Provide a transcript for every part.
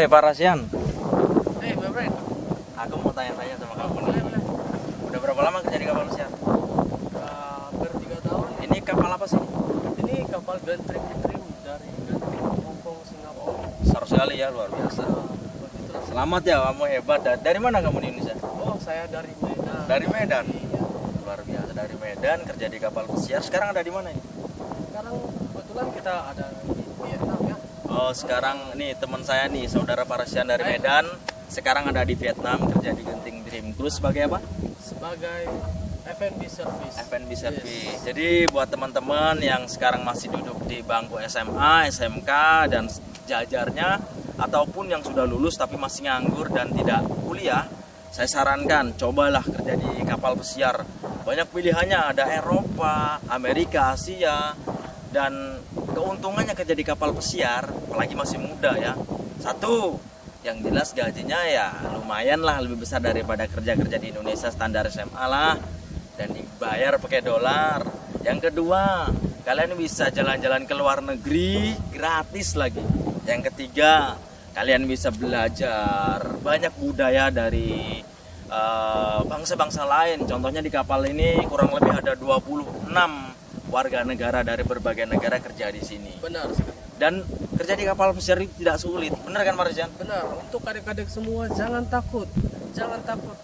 Pak Rasian, My friend. aku mau tanya-tanya sama kamu nih. Boleh, boleh. Udah berapa lama kerja di kapal pesiar? Hampir 3 tahun. Ini kapal apa sih? Ini kapal Gantrim dari Gantrim, Hongkong, Singapura. Besar sekali ya, luar biasa. Begitulah. Selamat ya, kamu hebat. Dari mana kamu di Indonesia? Oh, saya dari Medan. Dari Medan. Iya. Luar biasa, dari Medan kerja di kapal pesiar. Sekarang ada di mana ini? Sekarang kebetulan kita ada di Vietnam ya. Oh, sekarang nih teman saya nih, saudara Pak Rasian dari Medan. Sekarang ada di Vietnam kerja di Genting Dream Cruise sebagai apa? Sebagai F&B service. F&B service. Yes. Jadi buat teman-teman yang sekarang masih duduk di bangku SMA, SMK dan jajarnya ataupun yang sudah lulus tapi masih nganggur dan tidak kuliah, saya sarankan cobalah kerja di kapal pesiar. Banyak pilihannya, ada Eropa, Amerika, Asia, dan keuntungannya kerja di kapal pesiar, apalagi masih muda ya. Satu, yang jelas gajinya ya lumayan lah, lebih besar daripada kerja-kerja di Indonesia standar SMA lah, dan dibayar pakai dolar. Yang kedua, kalian bisa jalan-jalan ke luar negeri gratis lagi. Yang ketiga, kalian bisa belajar banyak budaya dari bangsa-bangsa lain. Contohnya di kapal ini kurang lebih ada 26 warga negara dari berbagai negara kerja di sini. Benar sekali. Dan kerja di kapal pesiar itu tidak sulit. Benar kan Pak Rizan? Benar. Untuk adik-adik semua jangan takut. Jangan takut.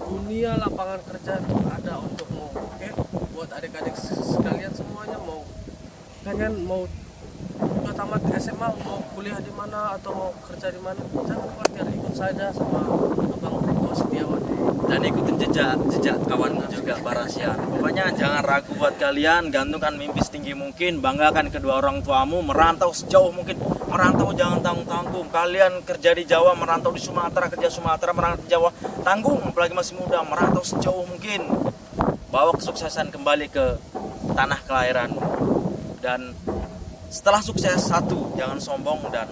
Dunia lapangan kerja itu ada untukmu. Oke? Buat adik-adik sekalian semuanya mau udah tamat SMA, mau kuliah di mana atau mau kerja di mana, jangan khawatir, ikut saja sama Abang Riko Setiawan. Dan ikutin jejak kawan juga Pak Rasian. Pokoknya jangan ragu buat kalian, gantungkan mimpi setinggi mungkin, banggakan kedua orang tuamu, merantau sejauh mungkin. Merantau jangan tanggung-tanggung. Kalian kerja di Jawa, merantau di Sumatera, kerja Sumatera, merantau di Jawa, tanggung, apalagi masih muda, merantau sejauh mungkin. Bawa kesuksesan kembali ke tanah kelahiran. Dan setelah sukses, satu, jangan sombong dan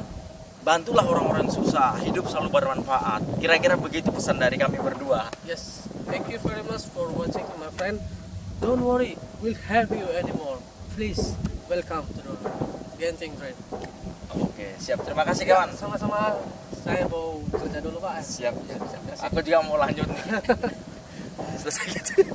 bantulah orang-orang yang susah. Hidup selalu bermanfaat. Kira-kira begitu pesan dari kami berdua. Yes, thank you very much for watching, my friend. Don't worry, we'll help you anymore. Please, welcome to the Genting Train. Oke, siap. Terima kasih kawan. Sama-sama. Saya mau kerja dulu, Pak. Siap. Aku juga mau lanjut. Selesai gitu.